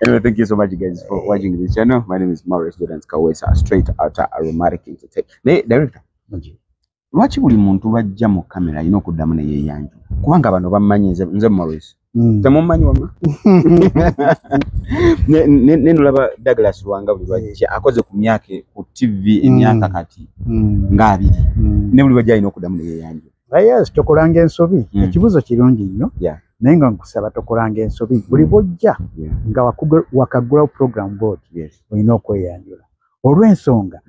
Anyway, thank you so much, guys, for watching this channel. My name is Maurice Jordan Kawesa, straight out Aromatic Entertainment. Director, lwaki buli muntu bajja mu kamera alina okuddamu ne yeeyanju? Kubanga bano bammanyi nze Maurice. Temummanyi wamma? Nenolaba Douglas Lwanga buli bajja akoze ku myaka ku TV emyaka kati nga 2. Ne buli bajja alina okuddamu ne yeeyanju. Yes, tokolanga ensobi. Ekibuzo kirungi nnyo. Naye nga nkusaba tokolanga ensobi. Buli bojja nga wakagulawo program board olina okweyanjula. Olw'ensonga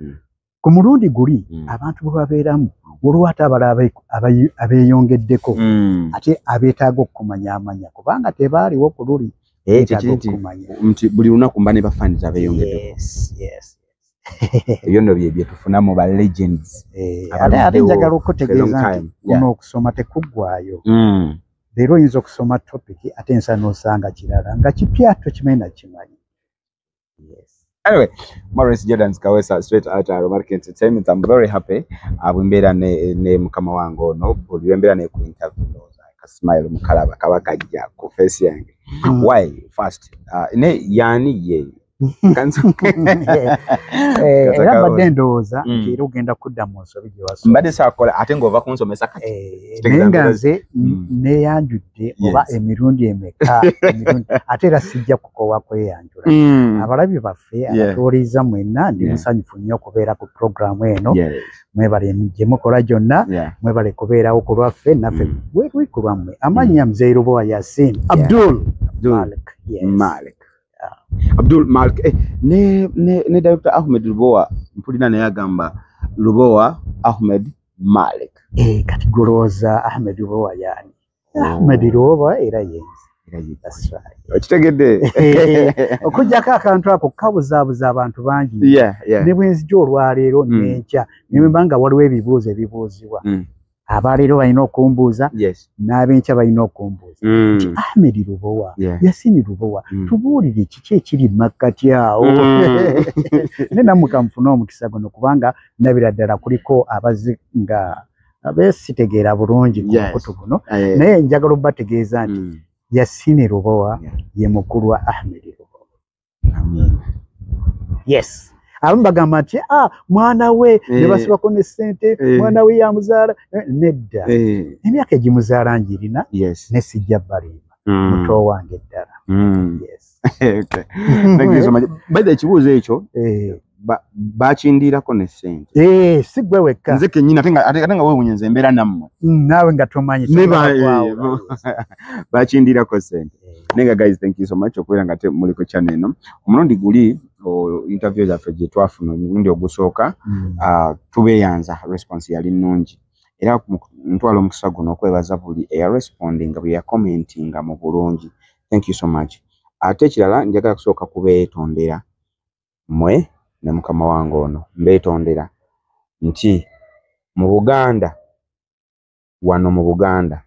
ku mulundi guli abantu bwe babeeramu waliwo ate abalala abeeyongeddeko ate abeetaaga okukumanya kubanga tebaaliwo ku luli nti buli lunaku mba ne bafaaniza abeeyongeddeko. Ebyo nno bye tufunamu ba legends. Ate njagala okutegeeza nti kuno okusoma tekuggwaayo. Leero oyinza okusoma topic ate ensa n'osanga kirala nga kipya tokimanyi nakimanyi. Anyway, Maurice Jordan Kawesa, straight out Aromatic Entertainment. I'm very happy. Abumbeera ne mukama wange ono buli wembeera ne ku interview ka smile mukalaba kabakajja ku face yange. Why first? Ne yani ye. Era mbadde ndowooza nti era ogenda kudda mu nsobi gye wasoma. Mbadde saakola ate ng'ova kunsomesa kati. Naye nga nze neeyanjudde oba emirundi emeka ate era sijja kukowa kweyanjula. Abalabi baffe abatuwuliriza mwenna ndi musanyufu nnyo okubeera ku programu eno. Mwebale gye mukola gyonna, mwebale kubeerawo ku lwaffe naffe bwe ku lwammwe. Amannya Mzee Lubowa Yasin Abdul Malik. Abdul Malik ne Dr. Ahmed Lubowa mpulina naye agamba Lubowa Ahmed Malik. Kati golooza Ahmed Lubowa yani. Ahmed Lubowa era yenzi. That's right. Okitegedde. Okujjako akantu ako kabuzaabuza abantu bangi. Ne bwenzija olwaleero n'enkya ne mbanga waliwo ebibuuzo ebibuuzibwa. Abaleero balina okumbuuza n'ab'enkya balina okumbuuza nti Ahmed Lubowa Yasin Lubowa tubuulire kiki ekiri makkati awo. Ne nammwe kamufune omukisa guno kubanga nabira ddala kuliko abazi nga abeesitegeera bulungi ku mukutu guno naye njagala obbategeeza nti Yasin Lubowa ye mukulu wa Ahmed Lubowa. Yes. Abamu bagamba nti mwana we ne basibako ne ssente mwana we yamuzaala nedda emyaka egimuzaala njirina ne sijja balimba muto wange ddala. Bada ekibuuzo ekyo bakindiirako ne ssente. Si gwe wekka nze kennyini ate nga weewunya nze mbeera nammwe naawe nga tomanyi bakindiirako ssente. Naye nga guys, thank you so much okubeera nga muli ku channel eno. Omulundi guli interview zaffe gye twafuna omulundi ogusooka tubeeyanza response yali nnungi era ntwala omukisa guno okwebaza buli eyarespondinga bwe yakomentinga mu bulungi. Thank you so much. Ate ekirala njagala kusooka kubeetondera mmwe ne mukama wange ono mbeetondera nti mu Buganda wano mu Buganda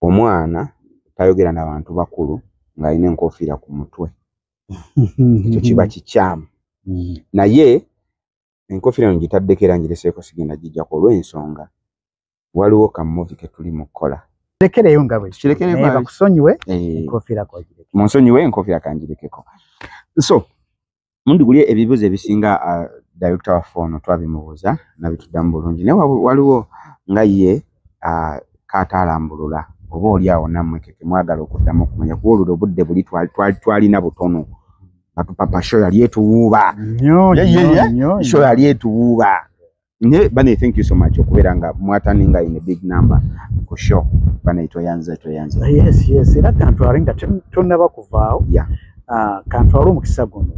omwana tayogera n'abantu bakulu ng'alina enkofiira ku mutwe. Ekyo kiba kikyamu. Naye enkofiira eno gitaddeko era ngireseeko sigenda gijjako olw'ensonga waliwo ka movie ke tuli mu kukola. Lekereyo nga bwe bakusonyiwe enkofiira kogireke. Munsonyiwe enkofiira kangirekeko. So mundi guli ebibuuzo ebisinga director waffe ono twabimubuuza nabituddamu bulungi naye waliwo nga ye kaataalambulula oba oli awo nammwe mwagala okuddamu okumanya kuba olwo obudde buli twalina butono nga tupapa show yali etuwuuba show yali etuwuuba. Bane thank you so much okubeera nga mwataninga in a big number ku show bane toyanze. Yes era kantwale nga tonnaba kuvaawo kantwale omukisa guno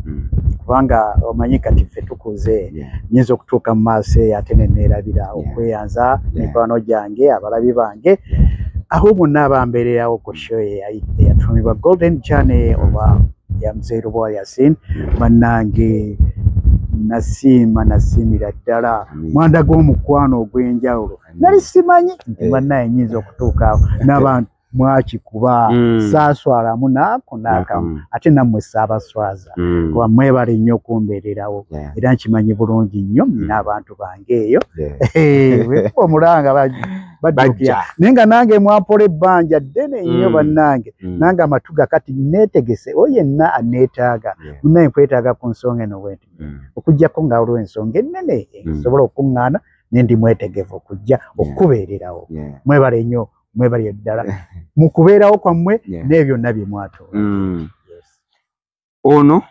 kubanga omanyi kati ffe tukuze nyinza okutuuka mu maaso ate ne neerabira okweyanza mikwano gyange abalabi bange aho bonna abambeererawo ku show eyatumibwa Golden Journey oba ya Mzee Lubowa Yasin bannange nasiimira ddala mwanda gw'omukwano ogw'enjawulo nali simanyi nti bannaye nyinza okutuuka awo mwakikuba saaswalamu naako naakamu ate nammwe saabaswaza kuba mwebale nnyo okumbeererawo era nkimanyi bulungi nnyo nina abantu bange eyo omulanga bajjukira naye nga nange mwapola ebbanja ddene nnyo bannange nange amatuga kati neetegese oyo yenna aneetaaga munaye nkwetaaga ku nsonga eno bwenti okuggyako nga waliwo ensonga ennene nsobola okuŋŋaana ne ndi mwetegevu okujja okubeererawo mwebale nnyo mwebale ddala mu kubeerawo kwammwe n'ebyo byonna bye mwatoola ono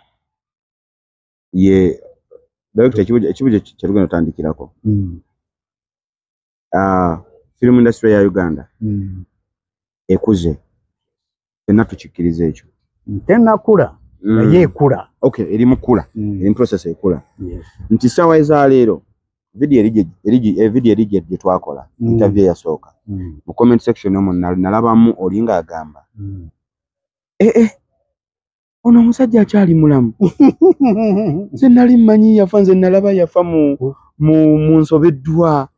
ye ekibuzo kyetugenda otandikirako film industry ya Uganda ekuze fenna tukikkiriza ekyo tennakula naye ekula eri mu kula eri mu process ekula nti ssaawa ezaleero video eri gye twakola interview yasooka mu comment section omwo nalabamu olinga agamba ono omusajja akyali mulamu nze nali mmanyi yafa nze nalaba yafa mu nsobeddwa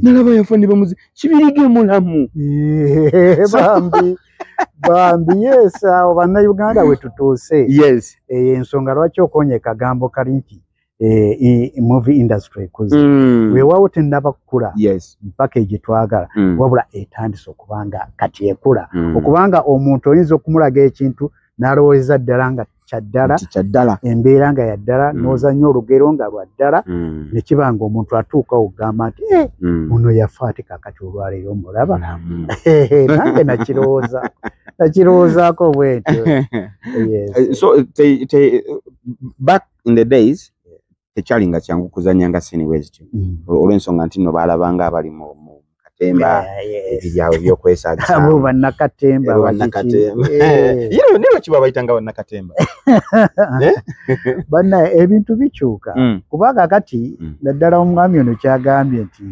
nalaba yafa ne bamuzi kibirige mulamu bambi yesa bannayuganda we tutuuse ensonga lwaki okonye kagambo kali nti movie industry ekuze weewaawo tennaba kukula mpaka egitwagala wabula etandise okubanga kati ekula okubanga omuntu oyinza okumulaga ekintu n'alowooza ddala nga kyaddala embeera nga yaddala n'ozanya olugero nga lwa ddala ne kiba nga omuntu atuuka okugamba nti ono yafa ate kaakati olwaleero omulaba nange nakirowoozaako bwentyo so back in the days tekyali nga kyangu kuzanya nga Cinewest olw'ensonga nti nno baalabanga abali mu katemba ebiryawe by'okwesaagisa abo bannakatemba nibo kiba bayitanga bannakatemba bannaye ebintu bikyuka kubanga kati naddala omwami ono kyagambye nti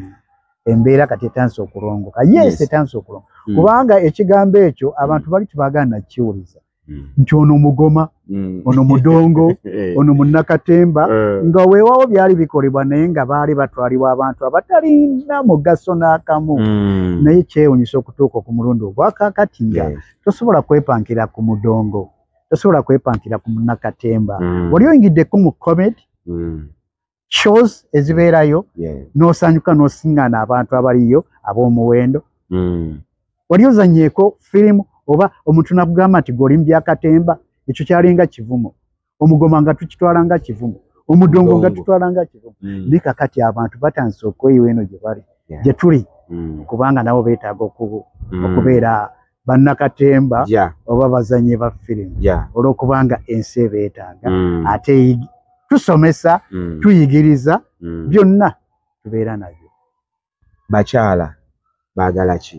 embeera kati etandise okulongoka etandise okulongoka kubanga ekigambo ekyo abantu bali tebagaana kiwuliza nti ono mugoma ono mudongo ono munnakatemba nga weewaawo byali bikolebwa naye nga baali batwalibwa abantu abatalina mugaso n'akamu naye kyewunyisa okutuuka ku mulundi ogwakaakati nga tosobola kwepankira ku mudongo tosobola kwepankira ku munnakatemba wali oyingiddeko mu comedy shows ezibeerayo n'osanyuka n'osiŋŋaana abantu abaliyo ab'omuwendo wali ozanyeeko firimu oba omuntu nakugamba nti goli mu byakatemba ekyo kyalinga kivumo omugoma nga tukitwala nga kivumo omudongo nga tutwala nga kivumo naye kakati abantu batandise okweyiwa eno gye bali gye tuli kubanga nabo beetaaga okubeera bannakatemba oba bazanyi ba firimu olw'okubanga ensi ebeetaaga ate tusomesa tuyigiriza byonna tubeera nabyo bakyala baagala ki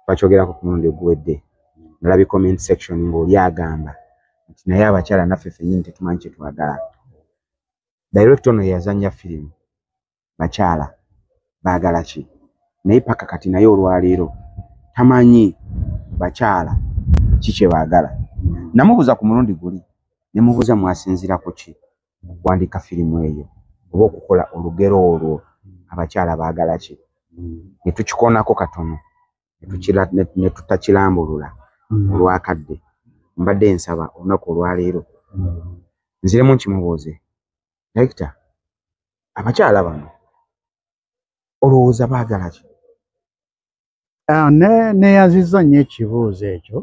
bakyogerako ku mulundi oguwedde nalabye comment section ng'oli agamba nti naye abakyala naffe ffennyini tetumanyi kye twagala director ono yazannya firimu bakyala baagala ki naye paka kati naye olwaleero tamanyi bakyala ki kye baagala namubuuza ku mulundi guli ne mubuuza mwasinziira ku ki okuwandiika firimu eyo oba okukola olugero olwo abakyala baagala ki ne tukikoonako katono ne tutakirambulula olwakadde mbadde nsaba olunaku olwaleero nziremu nkimubuuze director abakyala bano olowooza baagala ki neeyazizza nnyo ekibuuzo ekyo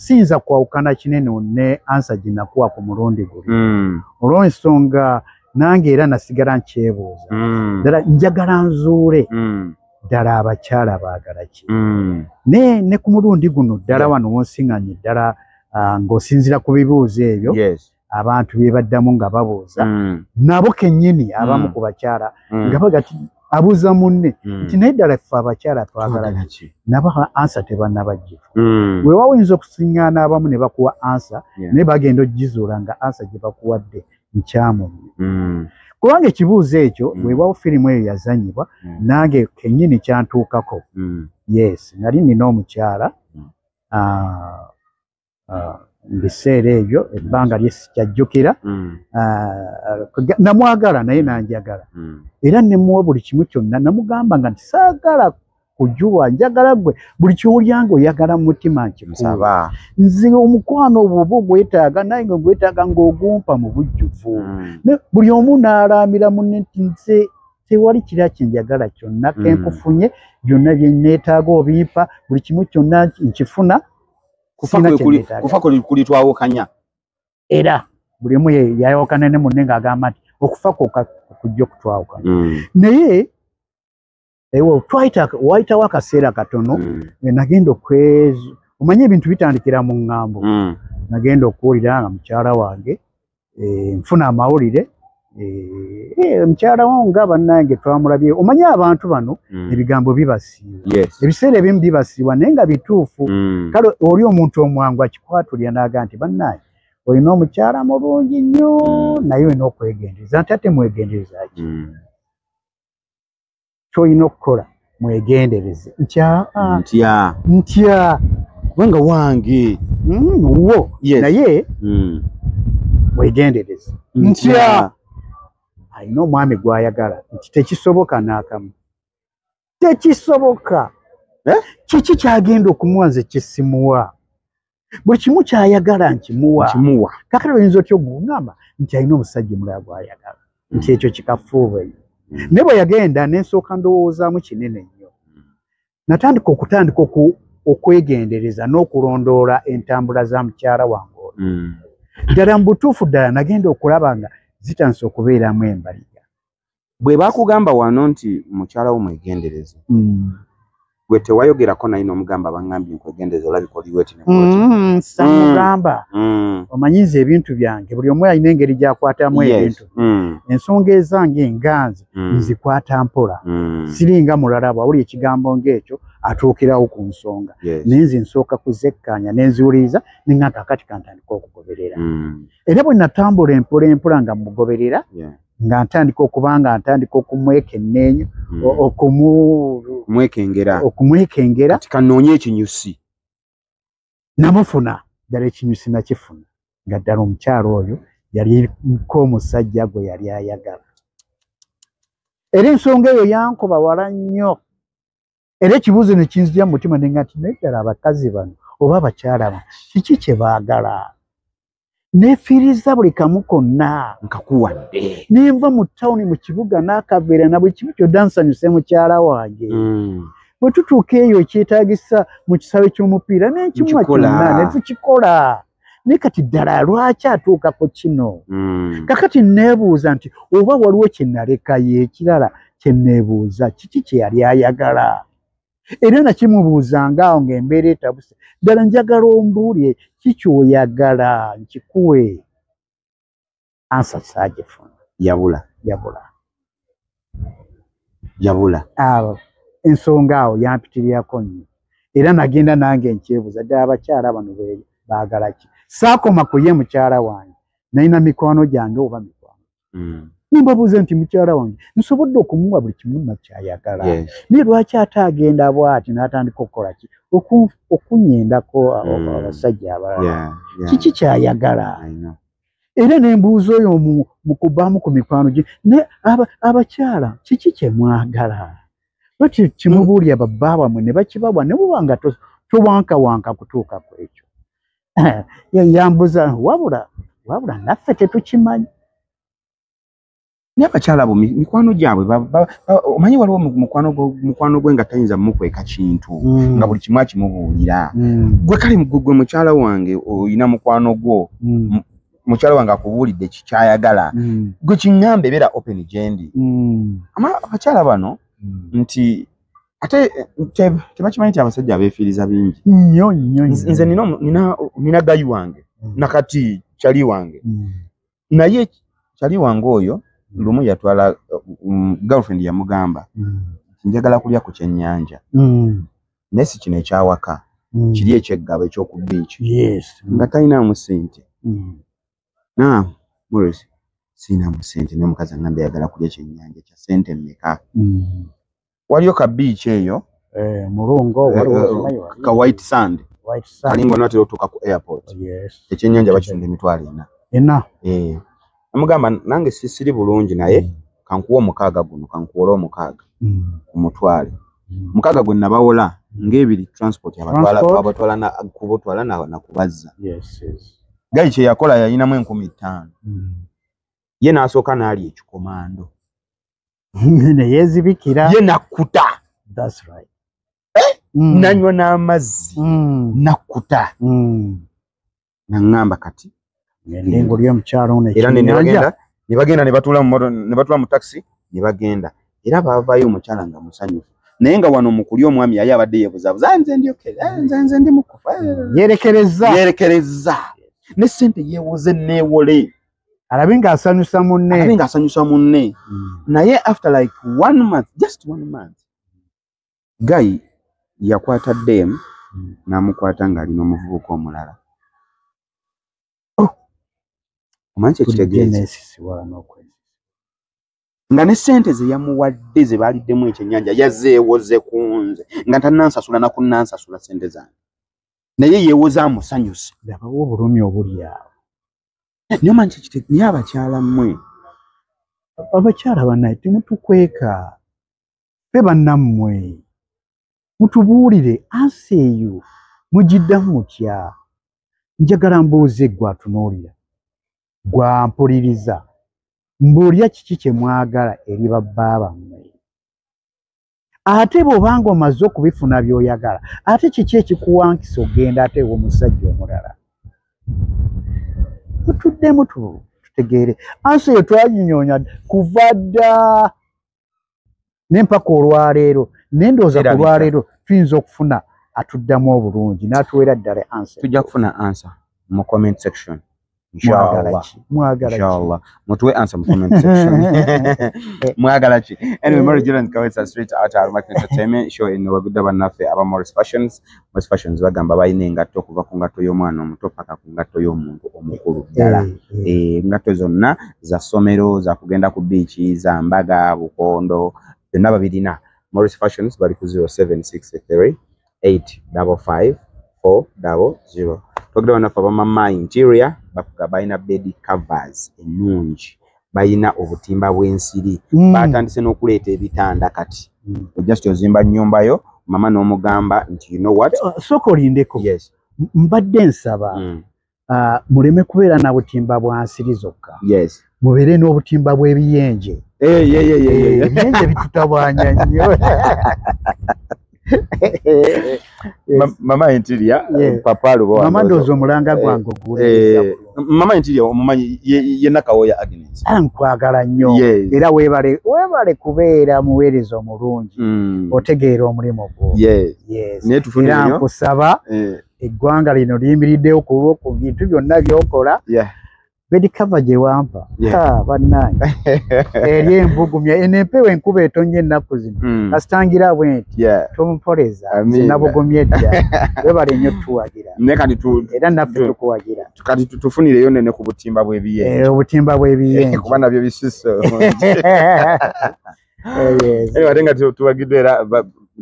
siyinza kwawukana kinene ne ansa gye nakuwa ku mulundi guli olw'ensonga nange era nasigala nkyebuuza ddala njagala nzuule ddala abakyala baagala ki ne ku mulundi guno ddala wano wonsiŋŋanye ddala ng'osinzira ku bibuuzo ebyo abantu bye baddamu nga babuuza nabo kennyini abamu ku bakyala nga bagati abuuza munne nti naye ddala ffe abakyala twagala ki nabo ansa tebannabaggifu weewaawo oyinza okusiŋŋaana abamu ne bakuwa ansa naye bagenda ogizuula nga ansa gye bakuwadde nkyamu kubanga ekibuuzo ekyo weewaawo firimu eyo yazanyibwa nange kennyini kyantuukako nali nina omukyala mu biseera ebyo ebbanga lye sikyajjukira namwagala naye nanjagala era nemuwa buli kimu kyonna namugamba nga nti saagala kujua njagala gwe buli kiwulyango oyagala mu mutima nkikuwa nze omukwano obwo gwetaaga naye nga gwetaaga ng'ogumpa mu bujjuvu buli omu n'alaamira munne nti nze tewali kira kyenjagala kyonna kenkufunye byonna bye neetaaga obimpa buli kimu kyonna nkifuna kufa kuli twawukanya era buli omu yayawukana ne munne ng'agamba nti okufa kujja okutwawukana naye wayitawo akaseera katono nagenda omanye ebintu bitandikira mu ŋŋambo nagenda okuwulira nga mukyala wange nfuna amawulire mukyala wange nga bannange twamulabye omanye abantu bano ebigambo bibasiibwa ebiseera ebimu bibasiibwa naye nga bituufu kale oli omuntu omwangu akikwatulira n'aga nti bannange olina omukyala mulungi nnyo naye olina okwegendereza nti ate mwegendereza ki kyolina okukola mwegendereze ntya kubanga wange wo naye mwegendereze ntya alina omwami gw'ayagala nti tekisoboka n'akamu tekisoboka kiki kyagenda okumuwa nze kisimuwa buli kimu kyayagala nkimuwa kakati oyinza otya okugamba nti alina omusajja omulala gw'ayagala nti ekyo kikafuuba ne bwe yagenda nensooka ndowoozaamu kinene nnyo natandika okwegendereza n'okulondoola entambula za mukyala wange oyo ddala mu butuufu ddala nagenda okulaba nga zitandise okubeeramu embaliga bwe bakugamba wano nti mukyala wo mwegendereze gwe tewayogerako naye n'omugamba bangambye nkwegendereza olabika oli weti samugamba omanyiza ebintu byange buli omu alina engeri gyakwatamu ebintu ensonga ezange enganze nzikwata mpola siringa mulala bwawuli ekigambo ng'ekyo atuukirawo ku nsonga naye nze nsooka kuzekkaanya nenziwuliriza ninga kakati kantandika okugoberera era bwe natambula empola empola nga mugoberera nga ntandika okuba nga ntandika okumwekenneenya okumwekengera kati kanoonye ekinyusi namufuna ddala ekinyusi nakifuna nga ddala omukyalo oyo yaliko omusajja gwe yali ayagala era ensonga eyo yankuba wala nnyo era ekibuuzo ne kinzija mu mutima nenga nti naye ddala abakazi bano oba abakyala bano kiki kye baagala nefiiriza buli kamu konna nkakuwadde nenva mu tawuni mu kibuga n'akaveera na buli kimu kyodda nsanyuse mukyala wange bwe tutuuka eyo ekyetaagisa mu kisaawe ky'omupiira n'enkimuwa kyonna ne tukikola naye kati ddala lwaki atuukako kino kakati neebuuza nti oba waliwo kye nalekayo ekirala kye neebuuza kiki kye yali ayagala era nakimubuuzangaawo ng'embeera etabuse ddala njagala ombuulire kiki oyagala nkikuwe ansa saagifuna yabula ensonga awo yampitirirako nnyo era nagenda nange nkyebuuza ddala abakyala bano baagala ki saakoma ku ye mukyala wange nalina mikwano gyange oba mikwano nimbabuuza nti mukyala wange nsobodde okumuwa buli kimu nakyayagala naye lwaki ate agenda bw'ati n'atandika okukola ki okunyendako abasajja abalala kiki kyayagala era nembuuza oyo mu kubaamu ku mikwano gye naye abakyala kiki kye mwagala lwaki kimubuulya babba bamwe ne bakibabwa ne buba nga towankawanka kutuuka ku ekyo yambuza wabula naffe tetukimanyi naye abakyala abo mikwano gyabwe omanyi waliwo mukwano gwe nga tayinza mukweka kintu nga buli kimu akimubuulira gwe kale gwe mukyala wange oyina mukwano gwo mukyala wange akubuulidde kikyayagala gwe kiŋŋamba ebeera open gyendi abakyala bano nti ate tebakimanyi nti abasajja abeefiiriza bingi nnyo nze nina gayi wange nakati kyali wange naye kyali wange oyo lumu yatwala girlfriend yamugamba njagala kulya ku kyennyanja naye si kino ekyawaka kiri ekyeggabo ekyoku beach nga talinaamu ssente Morris siinamu ssente naye omukazi aŋŋamba yagala kulya kyennyanja kya ssente mmeka waliyo ka beach eyo mulungo ka white sand kalinga onatera otuuka ku airport ekyennyanja bakitunda emitwalo 4 amugamba nange siri bulungi naye kankuwa 6 guno kankuwola 6 ku mutwale mukaga gonna bawola ngebiri transport abatwala na kubotwala na kubazza. Yes. Gai kye yakola yalina mu 15,000. Ye nasooka n'ali ekikomando. Ne yezibikira. Ye nakuta. That's right. Nanywa n'amazzi. Nakuta. Nangamba kati. Ndengo lyo mchalo ne. Era ne bagenda ne batula mu taxi ne bagenda. Era baavayo omukyala nga musanyufu. Naye nga wano mukuli omwami yali abadde yebuzabuza nze ndi okay. Nze ndi mukufa. Yerekereza. Ne sente yewoze neewole. Alabinga asanyusa munne. Naye after like 1 month, just 1 month. Guy yakwata dem namukwata nga alina omuvubuka omulala. Omanyi kitegeeza nga ne sente ze yamuwadde ze baaliddemu ekyennyanja yazeewoze kunze nga tannansasula na kunnansasula sente zange. Naye yeewoza amusanyuse. Labawo obulumi obuli awo. Niyo manchi kitegeeza abakyala mmwe. Abakyala bannaye temutukweka. Fe bannammwe. Mutubuulire ansi eyo mugiddamu mutya. Njagala mbuuze gwe atunuulira. Gwa mpuliriza. Mbuulya kiki kye mwagala eri babbaaba mmwe. Ate bw'obanga omaze okubifuna by'oyagala, ate kiki ekikuwankisa ogenda ate omusajja omulala. Mutuddemu tutegeere. Ansi eyo twaginyoonya kuva dda n'empaka olwaleero. Nendooza ku lwaleero tuyinza okufuna atuddamu obulungi n'atuweera ddala ansa. Tujja kufuna ansa mu comment section. Mwagala. Mutuwe answer mu comment section. Mwagala ki. Anyway, Morris Jordan kawetsa straight out our market entertainment show in Wagudda bannaffe aba Morris Fashions. Morris Fashions bagamba bayina engatto okuva ku ngatto y'omwana omuto paka ku ngatto y'omuntu omukulu ddala. Engatto zonna za ssomero za kugenda ku beach za Mbaga, Bukondo, byonna babirina. Morris Fashions bali ku 0763 855 400. Togeda bannaffe abamama interior bafuga bayina bed covers ennungi. Bayina obutimba bw'ensiri. Batandise n'okuleeta ebitanda kati. Just ozimba nnyumba yo mama n'omugamba nti you know what? Soko olindeko. Yes. Mbadde nsaba. Muleme kubeera na butimba bwa nsiri zokka. Yes. Mubeere n'obutimba bw'ebiyenje. Ebiyenje bitutabwanya nnyo. Mama interior papa lubo mama ndozo omulanga gwange oguleza mama interior omumanyi ye Nakawoya Agnes ankwagala nnyo era weebale kubeera muweereza omulungi otegeera omulimu gwo. Yes. Ne tufunira nnyo nkusaba eggwanga lino liyimiriddewo ku bintu byonna by'okola. Bedi cover gye wampa. Bannange. Eri embugumya enempewo enkuba etonnya ennaku zino. Kasitangira bwenti. Tumumpoleza. Sinabugumye dda. Webale nnyo tuwagira. Era naffe tukuwagira. Kati tufunireyo nene ku butimba bw'ebiyenje. Obutimba bw'ebiyenje. Kuba nabyo bisuso. Ate nga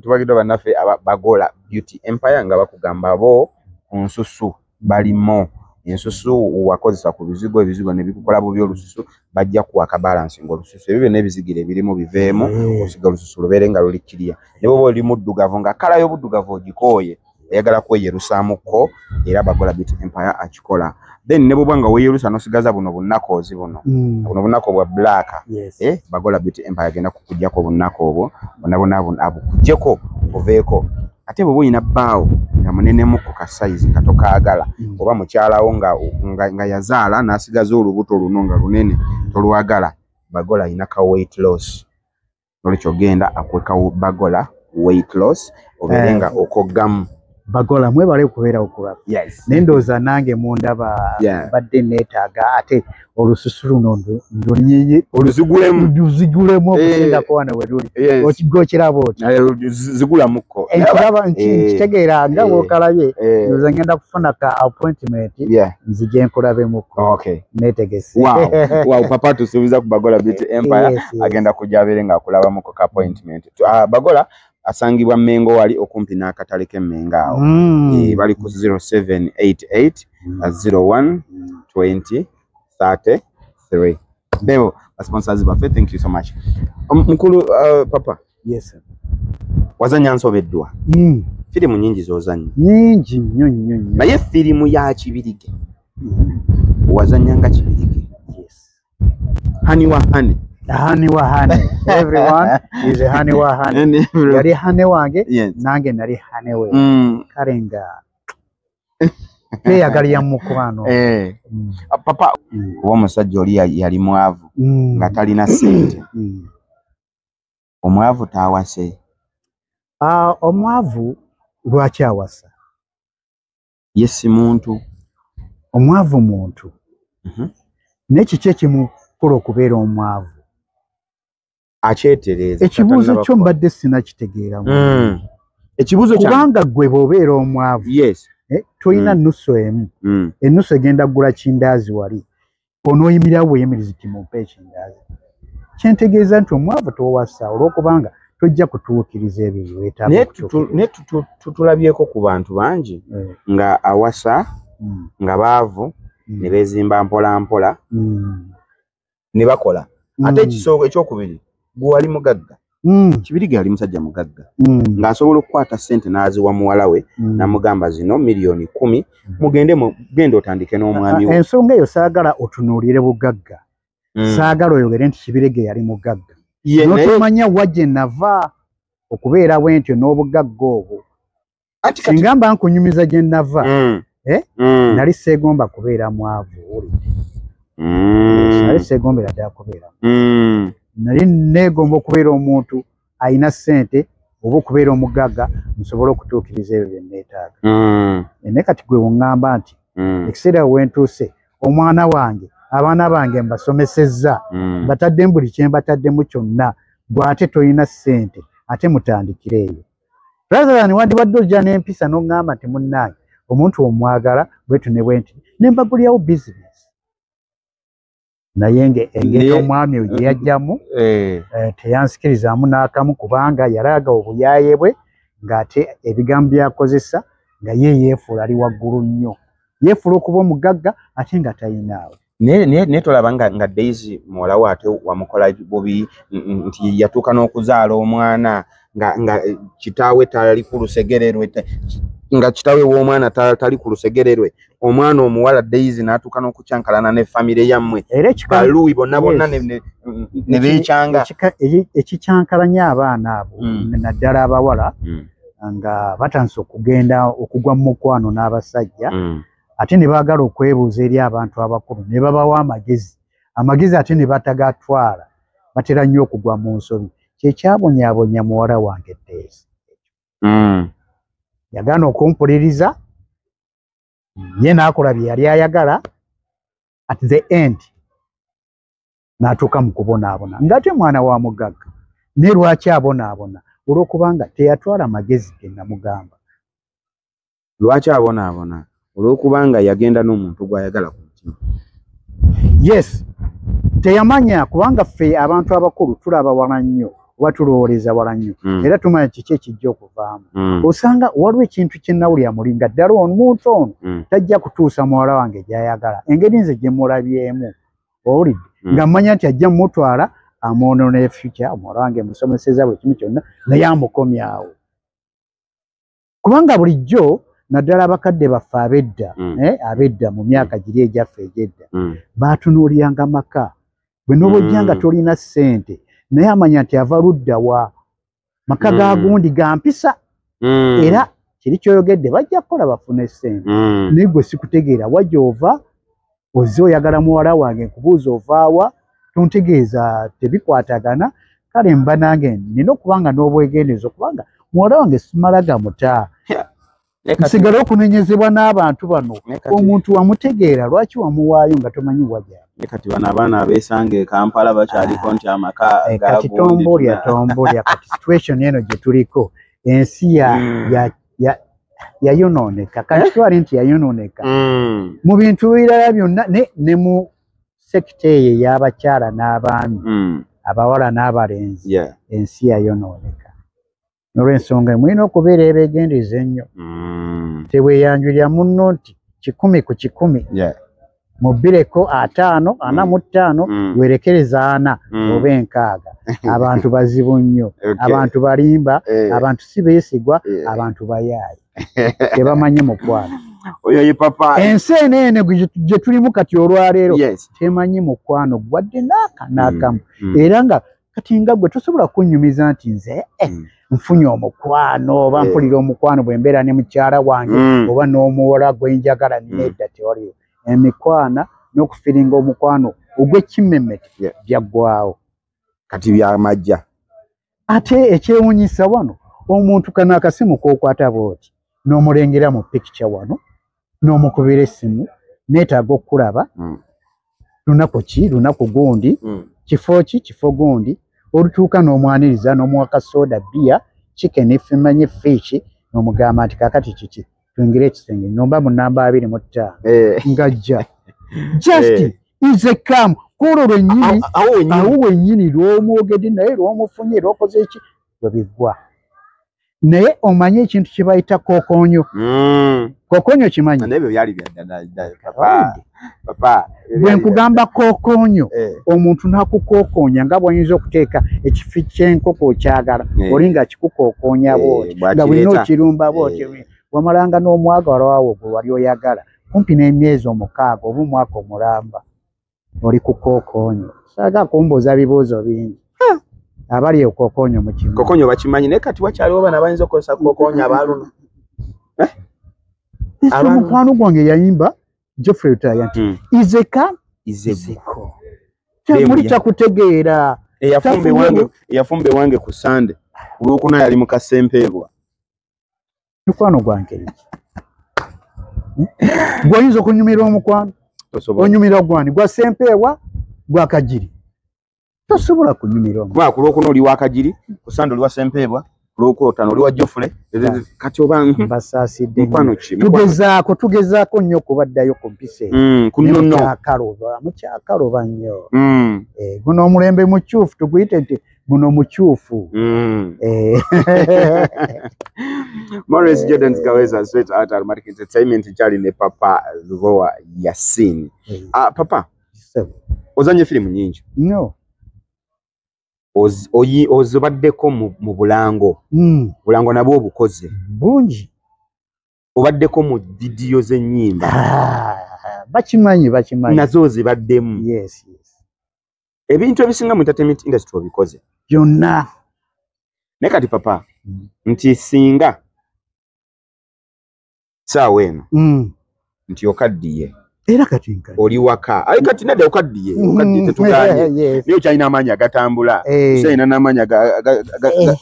tuwagiddwa bannaffe Bagola Beauty Empire nga bakugamba bo ku nsusu balimo. Ensusu wakozesa ku ebizigo ne bikukola bubi olususu bajja kuwaka balancing olususu ebyo n'ebizigire ebirimu biveemu osiga olususu lubeere nga lulikiriya. Ne bwoba oli muddugavu nga kala y'obuddugavu ogikooye eyagala kweyerusaamuko era Bagola Beauty Empire akikola. Then ne bwoba nga weeyerusa n'osigaza buno bunnakoozi buno bunnako bwa black Bagola Beauty Empire agenda kukuggyako obunnako obwo bonna abukuggyeko oveeko. Ate bwe oyina bbaawo nga munenemu ku ka size nga tokaagala oba mukyalawo nga yazaala n'asigaza olubuto luno nga lunene tolwagala, Bagola ayina ka weight loss. Nolwekyo genda akweka Bagola weight loss obeere nga okoggamu. Bagola mwebale okubeera okulaba. Nendooza nange mundaba badde neetaaga ate olususu luno ndulunyi oluzigulemu okusingako wano we luli. Okigokiraba oti zigulamuko enkulaba nkitegeera nga bw'okalabye ndoza ngenda kufuna ka appointment nzije nkulabemuko neetegese. Wow, papa tusuubiza ku Bagola Beauty Empire agenda kujja abeere nga akulabamuko ka appointment. Bagola asangibwa Mengo wali okumpi n'akatale k'Emmengo awo. Bali ku 0788 01 20 33. Bebo sponsors baffe, thank you so much. Mukulu papa. Yes sir. wazanya nsobeddwa firimu nyingi zozanya nyingi nnyo naye firimu ya Kibirige wazanyanga Kibirige Hani wa Hani everyone is a Hani wa Hani yali Hani wange nange nali Hani we kale nga yagali ya mukwano papa omusajja oli yali mwavu nga talina ssente omwavu taawase omwavu lwaki awasa yesi muntu omwavu muntu n'ekiki ekimukula okubeera omwavu akyetereeza ekibuuzo kyo mbadde sinakitegeera ekibuuzo kubanga gwe bw'obeera omwavu toyina nnusu emu ennusu egenda kugula kindaazi wali onooyimirira weeyimiriza kimumpa ekindaazi kyentegeeza nti omwavu towasa olw'okubanga tojja kutuukiriza ebyo byewetaaga naye tutulabyeko ku bantu bangi nga awasa nga baavu ne beezimba mpola mpola ne bakola ate ekyokubiri gwe wali mugagga Kibirige yali musajja mugagga ng'asobola okukwata ssente n'aziwa muwala we n'amugamba zino miliyoni 10 genda otandike n'omwami we ensonga eyo saagala otunuulire bugagga saagala oyogere nti Kibirige yali mugagga notomanya wa gye nava okubeera bwe ntyo n'obugagga obwo singa mba nkunyumiza gye nava nali seegomba kubeera mwavu nali seegombera ddala kubeera nali neegomba okubeera omuntu alina ssente oba okubeera omugagga nsobole okutuukiriza ebyo bye nneetaaga naye kati gwe oŋŋamba nti ekiseera wentuuse omwana wange abaana bange mbasomesezza bataddemu buli kye mbataddemu kyonna gwe ate toyina ssente ate mutandikire eyo razalani wandibadde ojja n'empisa n'oŋŋamba nti munnange omuntu omwagala bwetu ne bwe nti ne mbagulyawo bizinesi naye engeri omwami oyo gye yajjamu teyansikirizaamu n'akamu kubanga yalaga obuyaaye bwe ng'ate ebigambo byakozesa nga ye yeefuula ali waggulu nnyo yeefuula okuba omugagga ate nga tayinaawe naye tolaba nga Daisy muwala we ate wamukola bubi nti yatuuka n'okuzaala omwana nga kitaawe tali ku lusegererwe nga kitaawe w'omwana tali ku lusegererwe omwana omuwala Daisy n'atuuka n'okukyankalana ne famire yammwe baluwi bonna ne beekyanga ekikyankalanya abaana abo naddala abawala nga batandise okugenda okugwa mu mukwano n'abasajja ate ne baagala okwebuuza eri abantu abakulu ne babawa amagezi ate ne batagatwala batera nnyo okugwa mu nsobi kyekyabonyaabonya muwala wange Daisy yagaana okumpuliriza ye n'akola bye yali ayagala at the end n'atuuka mu kubonaabona ng'ate mwana wa mugagga ne lwaki abonaabona olw'okubanga teyatwala magezi ge namugamba lwaki abonaabona olw'okubanga yagenda n'omuntu gw'ayagala ku mutima yes teyamanya kubanga ffe abantu abakulu tulaba wala nnyo oba tulowooleza wala nnyo era tumanya kiki ekijja okuvaamu osanga waliwo ekintu kye nawulira muli nga ddala omuntu ono tajja kutuusa muwala wange gy'ayagala engeri nze gye mulabyemu owulidde nga mmanya nti ajja mumutwala amwonoona future omuwala wange musomeseza buli kimu kyonna naye amukomyawo kubanga bulijjo naddala abakadde baffe abedda mu myaka giri egyaffe egyedda baatunuuliranga maka bwe n'oba ojja nga tolina ssente naye amanya nti ava ludda wa maka ga gundi ga mpisa era kiri kyoyogedde bajja kukola bafune ssente naye gwe sikutegeera wajja ova ozze oyagala muwala wange nkubuuza ovaawa tontegeeza tebikwatagana kale mba nange nina okubanga n'obwegendeeza okubanga muwala wange simala gamuta nsigala okunenyezebwa n'abantu bano omuntu wamutegeera lwaki wamuwaayo nga tomanyi wajja kati bano abaana abeesanga e Kampala bakyaliko nti amaka kati tombolya kati situation eno gye tuliko ensi yayonooneka kakitwale nti yayonooneka mu bintu birala byonna ne mu sekita eyo ey'abakyala n'abaami abawala n'abalenzi ensi yayonooneka n'olw'ensonga mulina okubeera ebeegendeeza ennyo teweeyanjulira munno nti 10 ku 10 mubireko 5 45 werekereza 4 oba 6 abantu bazibu nnyo abantu balimba abantu sibeesigwa abantu bayayi tebamanyi mukwano oyo ye papa ensenene gye tulimu kati olwaleero temanyi mukwano gwadde n'akamu era nga kati nga gwe tosobola kunnyumiza nti nze nfunye omukwano oba mpulira omukwano bwe mbeera ne mukyala wange oba n'omuwola gwe njagala nedda tewaliwo emikwana n'okufiringa omukwano ogw'ekimmemmete byaggwawo kati byamajja ate ekyewuunyisa wano omuntu kana akasimu k'okwata bw'oti n'omulengera mu picture wano n'omukubira essimu neetaaga okulaba lunaku gundi kifo gundi olutuuka n'omwaniriza n'omuwaka soda bia chicken ifimanye fish n'omugamba nti kakati kiki twingire ekisenge nomba mu namba 25 ngajja just is a come kolo lwennyini awo wennyini lw'omwogedde naye lw'omufunye lw'okoze eki lwebigwa naye omanye ekintu kye bayita kokonyo kokonyo kimanyi nebyo byali bya papa bwe nkugamba kokonyo omuntu n'akukokonya nga bw'oyinza okuteeka ekifi ky'enkoko okyagala olinga kikukokonya bw'oti nga bw'olina okirumba bw'oti wamalanga n'omwagalwa waawo gwe wali oyagala kumpi n'emyezi 6 oba omwaka omulamba oli ku kokonyo saaga kumbuuza bibuuzo bingi abali okokonyo mukimanyi kokonyo bakimanyi naye kati wakyaliwo bana bayinza okukozesa kokonyo abaaluno mukwano gwange yayimba Geoffrey Rutaya nti izeko muli kyakutegeera eyafumbe wange ku Sande olwokuna yali mu kasempeebwa mukwano gwange gwayinza okunyumira omukwano onyumira gwani gwa sempeebwa gwa Kajiri tosobola kunyumira omukwano kulwokuna oli wa Kajiri ku Sande oli wa sempeebwa Lwokotano oli wa Geoffrey kati oba mbasaasidde tugezaako nnyo okubaddayo ku mpise mukyakaloba nnyo guno omulembe mukyufu tuguyite nti guno mukyufu Maurice Jordan Kaweza Sweet Art Aromatic Entertainment chali ne Papa Lugowa Yasin papa ozanye filimu nyingi no ozibaddeko mu Bulango Bulango nabwo obukoze bungi obaddeko mu vidiyo z'ennyimba bakimanyi nazo zibaddemu yes ebintu ebisinga mu entertainment industry obikoze byonna ne kati papa nti singa saawa eno nti okaddiye era kati nkaddiye oli waka ayi kati nadde okaddiye tetuganye niyo kyalina amaanyi agatambula kyalina n'amaanyi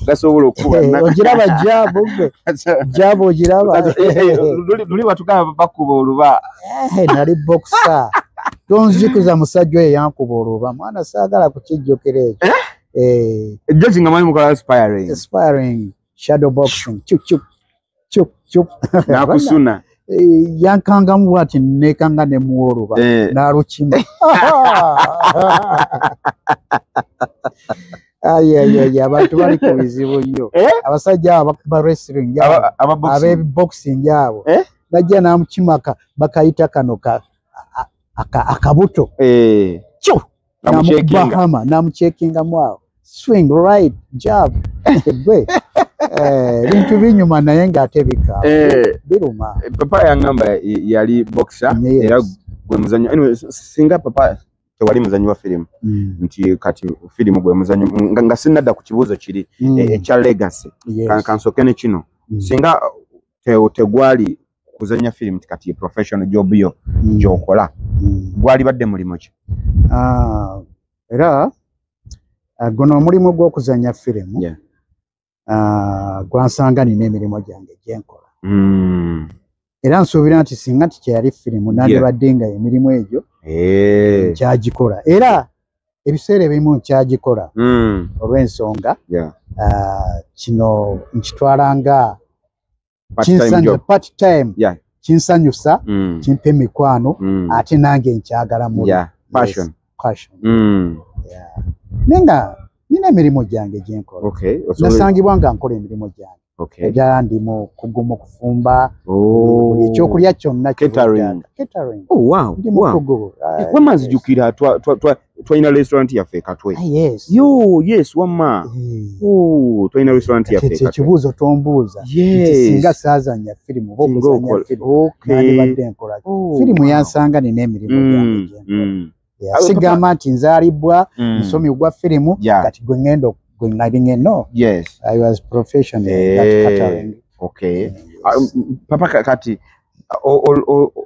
gasobola okuba ogiraba jabu ogiraba luli watugamba bakuba oluba nali boxer tonzikuza musajja oyo yankuba oluba mwana saagala kukijjukira ekyo ejjozi nga mwali mukola aspiring shadow boxing chuk nakusuna yankangamu bwati nekanga ne muwoluba nalukima abantu bali ku bizibu nnyo abasajja aba wrestling abe boxing abo najja namukimaka bakayita kano akabuto namuchekinga mwawo swing right jab gwe bintu binyuma naye ng'ate bika biruma papa yangamba yali boxer era gwe muzanyo anyway singa papa tewali muzanyo wa filimu nti kati filimu gwe muzanyo nga sinadda ku kibuuzo kiri ekya legacy kansoke ne kino singa tegwali kuzanya filimu kati professional job yo gyokola gwali badde mulimo ki era guno omulimu gw'okuzanya filimu gwansanga nina emirimu gyange gyenkola era nsuubira nti singa tikyeyali firimu nandibadde nga emirimu egyo nkyagikola era ebiseera ebimu nkyagikola olw'ensonga kino nkitwala nga part time kinsanyusa kimpa emikwano ate nange nkyagala mu passion nenga nina emirimu gyange gyenkola nasangibwa nga nkola emirimu gyange Ejala ndimo kugumo kufumba. Ekyokulya kyonna catering. Oh wow. Wow. Wamazijukira twalina restaurant yaffe Katwe. Yes. Yo, yes, wamma. Oh, twalina restaurant yaffe Katwe. Ekibuuzo tombuuza. Yes. Singa saazanya firimu oba okuzanya firimu. Okay. Nandibadde nkola. Firimu yansanga nina emirimu gyange. Sigamba nti nzaalibwa musomi gwa firimu kati gwe ngendo gwe nalinge no. Yes. I was professional in that catering. Okay. Papa kati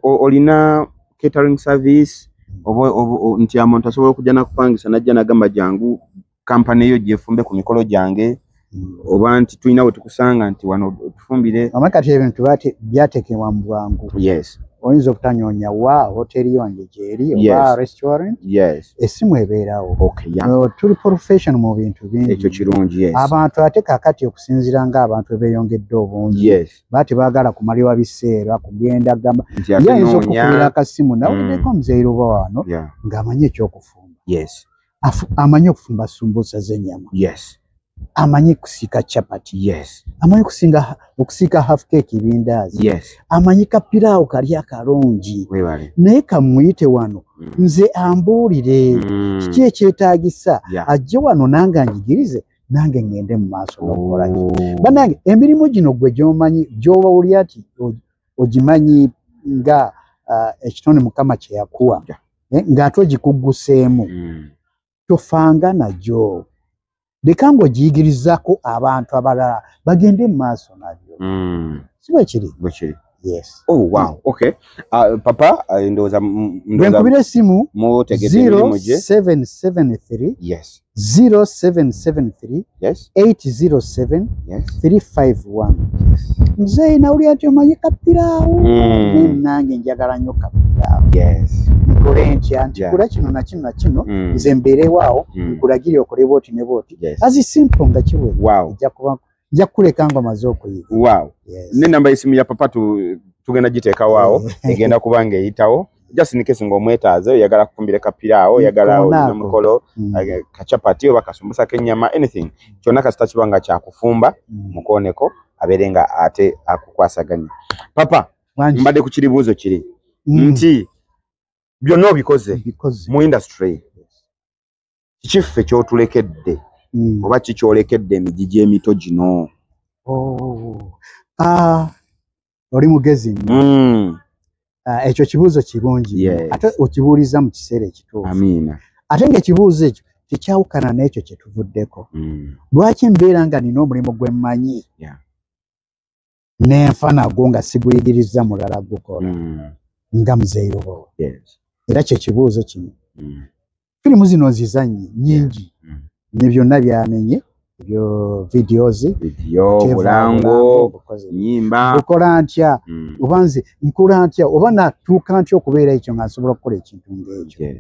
olina catering service nti amonta asobola okujja nakupangisa najja nagamba jangu kampani eyo gyefumbe ku mikolo gyange oba nti tulina we tukusanga nti wano tufumbire amakati ebintu byateekebwa mu bwangu. Yes. Oyinza okutanyoonya wa hoteli yange gyeri oba restaurant. Yes. Essimu ebeerawo. Okay, yeah. Tuli professional mu bintu bingi. Ekyo kirungi, yes. Abantu ate kakati okusinziira ng'abantu beeyongedde obungi. Yes. Bati baagala kumalibwa biseera kugenda gamba yayinza okukubira akasimu nawuliddeko omuzeeyi Luba wano ng'amanyi ekyokufumba. Yes. Amanyi okufumba sumbusa z'ennyama. Yes. Amanyi kusiika chapati. Yes. Amanyi okusiika half cake bindazi. Yes. Amanyi kapiraawo kali akalungi. Webale. Naye kamuyite wano nze ambuulire kiki ekyetaagisa ajje wano nange anjigirize nange ngende mu maaso n'okukola ki. Bannange emirimu gino gwe gy'omanyi gy'obawulira ati ogimanyi nga ekitone Mukama kye yakuwa ng'ate ogikugguseemu tofanga nagyo. Leka ng'ogiyigirizaako abantu abalala bagende mu maaso nabyo. Si bwe kiri? Bwe kiri. Yes. Oh wow. Okay. Papa ndowooza nkubira essimu 0773 yes 0773 yes 807 yes 351. Mzee nawulira ati omanyi kapiraawo nange njagala nnyo kapiraawo. Yes. Nkole ntya nkikola kino na kino na kino nze mbeerewaawo nkulagire okole bwoti ne bwoti. As simple nga kiwe. Wow. Nja kuleka nga maze okuyiga. Wow. Yes. Ne namba y'essimu ya papa tugenda giteeka waawo egenda kubanga eyitawo just in case ng'omwetaaze yagala kufumbira kapiraawo yagala omukolo kachapati oba kasumbusa k'ennyama anything kyonna kasita kibanga kyakufumba mukooneko abeere nga ate akukwasaganya. Papa mbadde ku kiribuuzo kiri nti byonna obikoze mu industry kikiffe kyotulekedde oba kikyolekedde emigigi emito gino? Oli mugezi ekyo kibuuzo kirungi ate okibuuliza mu kiseera ekituufu. Amiina. Ate ng'ekibuuzo ekyo tekyawukana n'ekyo kye tuvuddeko. Lwaki mbeera nga nina omulimu gwe mmanyi n'enfa nagwo nga siguyigiriza mulala gukola nga muzeeyi Luba. Era kye kibuuzo kino. Firimu zino nzizanyi nyingi ne byonna byamenye ebyo videos bulango nyimba bukola ntya oba nze nkola ntya oba natuuka ntya okubeera ekyo nga nsobola okukola ekintu ng'ekyo.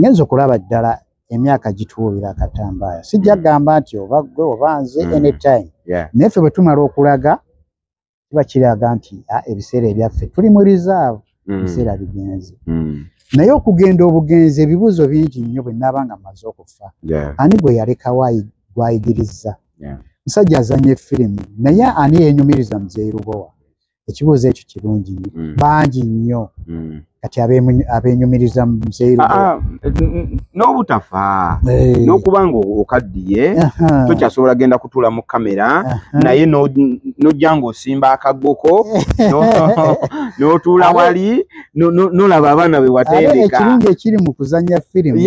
Ngenza okulaba ddala emyaka gituwulira akatambaaya sijja kugamba nti oba gwe oba nze anytime naye ffe bwe tumala okulaga kiba kiraga nti ebiseera ebyaffe tuli mu reserve ebiseera bigenze. Naye okugenda obugenzi ebibuuzo bingi nnyo bwe naaba nga mmaze okufa. Ani gwe yalekawo gwayigiriza? Musajja azanya firimu naye ani yenyumiriza muzeeyi Lubowa? Ekibuuzo ekyo kirungi nnyo bangi nnyo kati abenyumiriza muzeeyi Lubowa n'obutafa n'okuba nga okaddiye tokyasobola genda kutuula mu kamera naye n'ojja ng'osimba akaggoko n'otuula wali n'olaba abaana be watendeka. Ekirungi ekiri mu kuzanya firimu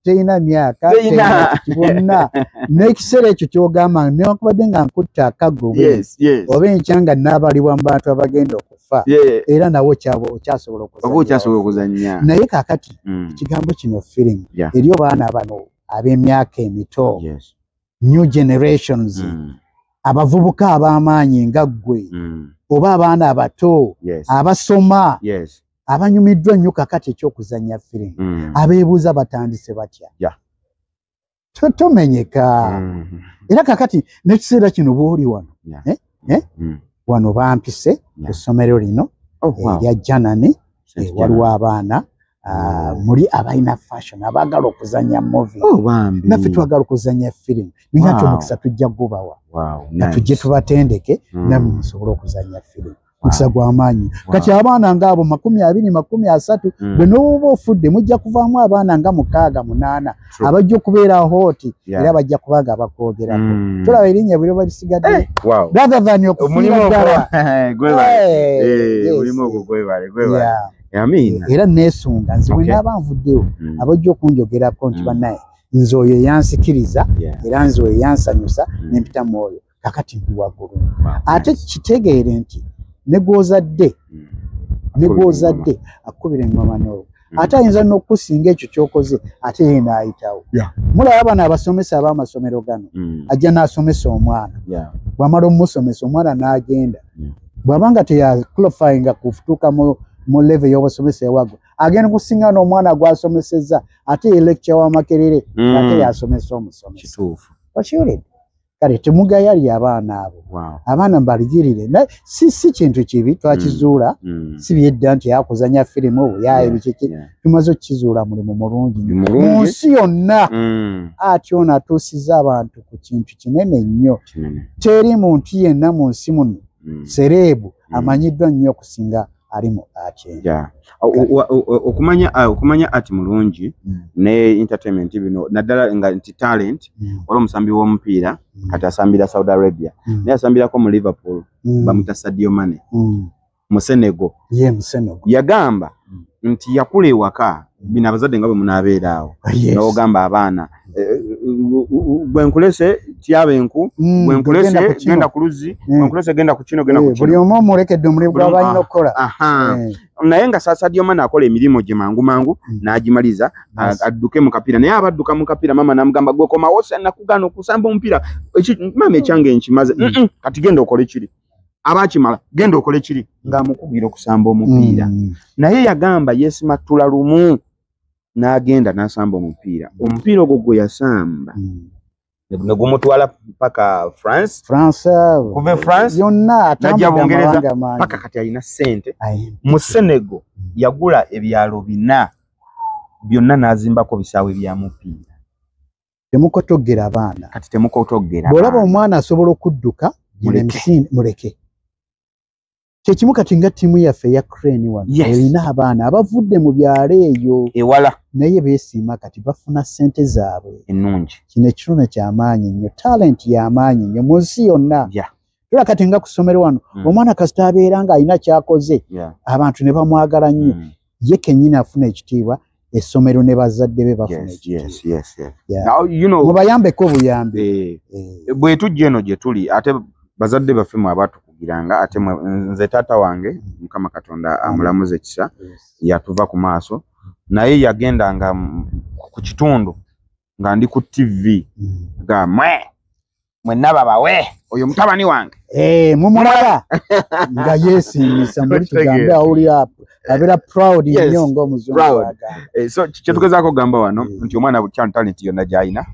teyina myaka bonna n'ekiseera ekyo ky'ogamba newankubadde nga nkutta akagobe oba enkya nga naabalibwa mu bantu abagenda okufa era nawe okyasobola okuzanya. Naye kaakati ekigambo kino firimu eri abaana bano ab'emyaka emito new generations abavubuka ab'amaanyi nga ggwe oba abaana abato abasoma abanyumiddwa nnyo kakati ekyokuzanya firimu abeebuuza batandise batya tomenyeka. Era kakati n'ekiseera kino bw'oli wano wano bampise ku ssomero lino erya Janani waliwo abaana muri abaina fashion abagala okuzanya movie bambi naffe twagala okuzanya film ninga tumukisa tujja gubawa natujje tubatendeke namwe musobole okuzanya film mukisa gw'amaanyi kati abaana ng'abo 20 30 bwe n'oba ofudde mujja kuvaamu abaana nga 6 8 abajja okubeera hoti era bajja kubanga abakwogerako tulaba erinnya biro balisigadde rather than okufiira ddala mulimu ogwo gwebale era neesunga nze bwe naaba nvuddewo abajja okunjogerako nti bannaye nze oyo eyansikiriza era nze oyo eyansanyusa nempita mu oyo kakati ndi waggulu ate kitegeere nti negozadde akubira engoma n'olwo ate ayinza n'okusinga ekyo ky'okoze ate ye n'ayitawo mulaba bano abasomesa ab'amasomero gano ajja n'asomesa omwana bw'amala omusomesa omwana n'agenda bw'abanga teyakulifayinga kutuuka mu level y'obusomesa ewaggulu agenda kusinga n'omwana gw'asomesezza ate ye lecture wa Makerere ate yasomesa omusomesa okiwulidde kale temugayali abaana abo abaana mbaligirire si kintu kibi twakizuula si byedda nti yakuzanya firimu obuyaye bikiki tumaze okukizuula mulimu mulungi mu nsi yonna ati ono atuusiza abantu ku kintu kinene nnyo teri muntu yenna mu nsi muno sereebu amanyiddwa nnyo okusinga ali mu okumanya ati mulungi ne entertainment bino naddala nga nti talent wala omusambi w'omupiira kati asambira Saudi Arabia naye asambirako mu Liverpool bamuta Sadio Mane mu Senegal yagamba nti yakula ewaka bino abazadde nga bwe munaabeera awo n'ogamba abaana bwenkulese tyaba enku bwenkulese genda ku luzzi bwenkulese genda ku kino genda ku kino buli omu omulekedde omulimu gw'abalina okukola naye nga Sadio Mane akola emirimu gye mangu n'agimaliza adduke mu kapiira naye abadduka mu kapiira mama n'amugamba gwe komawo nakugana okusamba omupiira mama ekyange nkimaze kati genda okole kiri abakimala genda okole kiri ng'amukugira okusamba omupiira naye yagamba yesimatula lumu n'agenda n'asamba omupiira ogwo gwe yasamba ne gumutwala paka France kuva France yonna najja Bungereza paka kati alina ssente mu Senegal yagula ebyalo 4 byonna n'azimbako bisaawe bya mupiira temukotogera abaana kati temukotogera bw'olaba omwana asobola okudduka muleke kyekimu kati nga ttiimu yaffe eya Crane wano erina abaana abavudde mu byalo eyo ewala naye beesiima kati bafuna ssente zaabwe ennungi kino ekitone ky'amaanyi nnyo talent y'amaanyi nnyo mu nsi yonna tula kati nga ku ssomero wano omwana kasita abeera nga alina kyakoze abantu ne bamwagala nnyo ye kennyini afuna ekitiibwa essomero ne bazadde be bafuna ekitiibwa mubayambeko obuyambi bwe tujja eno gye tuli ate bazadde baffe mu abatukugiranga ate nze taata wange Mukama Katonda amulamuze ekisa yatuva ku maaso naye yagendanga ku kitundu nga ndi ku TV ga mwenna babawe oyo mutabani wange mumulaba nga yeesiimisa muri tugambe awulira abeera proud nnyo ng'omuzungu so kyetugezaako gamba wano nti omwana bukyano talent yonna gy'alina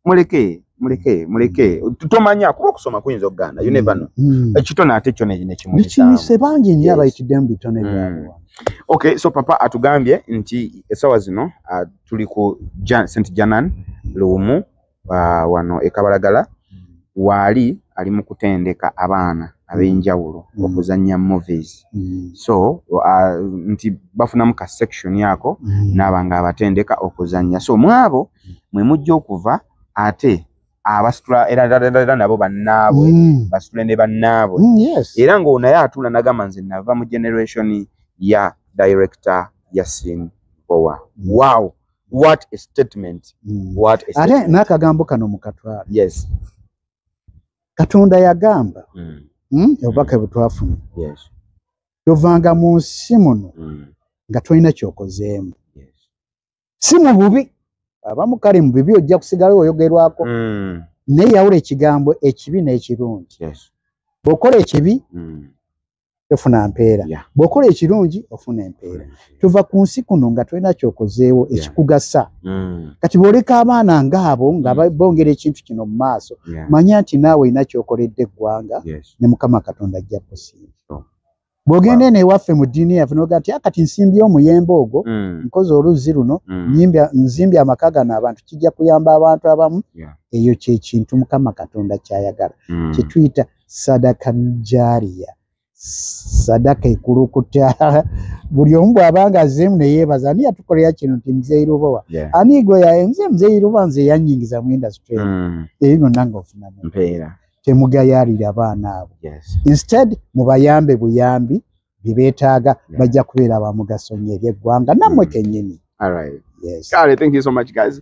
muleke tutomanya kuba okusoma kuyinza okuganda you never know ekitone ate kyo nekimulikimise bangi nnyo abayitidde mu bitone byabwe okay so papa atugambye nti esawa zino tuli ku St Janan Lumu wano ekabalagala wali ali mu kutendeka abaana ab'enjawulo okuzannya movies so nti bafunamu ka section yako n'abanga abatendeka okuzannya so mwabo mwe mujja okuva ate abasitula era nabo bannaabwe basitula ne bannaabwe era ng'onaye atula nagamba nze nava mu generation ya director Yasin Bowa. Wow, what a statement. Ate n'akagambo kano mu katwala yes Katonda yagamba obubaka bwe twafuna tovanga mu nsi muno nga tolina kyokozeemu si mu bubi abamu kale mu bibi ojja kusigala oyogerwako naye yawula ekigambo ekibi n'ekirungi bw'okola ekibi tofuna mpeera bw'okola ekirungi ofuna empeera tuva ku nsi kuno nga tolina kyokozeewo ekikugasa kati bw'oleka abaana ng'abo nga bongera ekintu kino mu maaso manya nti naawe olina kyokoledde eggwanga ne Mukama Katonda ajja kusiima bogende ne waffe mu dini yaffe nogati akati nsimbye omuyembe ogwo nkoze oluzi luno nzimbye amaka gano abantu kijja kuyamba abantu abamu eyo kyekintu Mukama Katonda kyayagala kyetuyita sadaka jariya sadaka ekulukuta buli omu bw'abanga azzeemu ne yeebaza ani yatukolera kino nti Mzee Irubowa ani gwe yayenze Mzee Irubowa nze yanyingiza mu industry eyo byonna ng'ofunamu mpeera temugayaalira abaana abo instead mubayambe buyambi bye beetaaga bajja kubeera abamugaso nnyo eri eggwanga nammwe kennyini. Yes. All right, thank you so much, guys.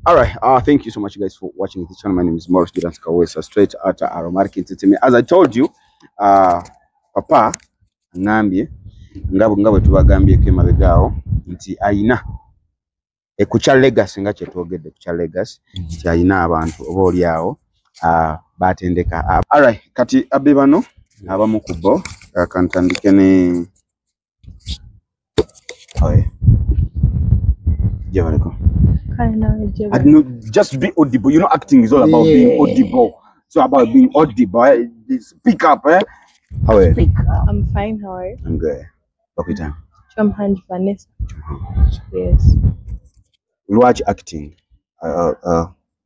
All right, thank you so much, guys, for watching this channel. My name is Morris Giranz Kawesa, straight out of Aromatic Entertainment. As I told you, Papa ngambye ngabo tubagambye kemabegao nti aina ekucha legacy nga kyetwogedde kucha legacy nti aina abantu oba oliawo batendeka. All right, kati abbe bano abamu kubo kantandike ne just be audible. You know, acting is all about being audible. So about being audible. Speak up, eh? How are you? Speak up. I'm fine. How are you? I'm good. Okay, time. Chomhanj Vanessa. Yes. Watch acting.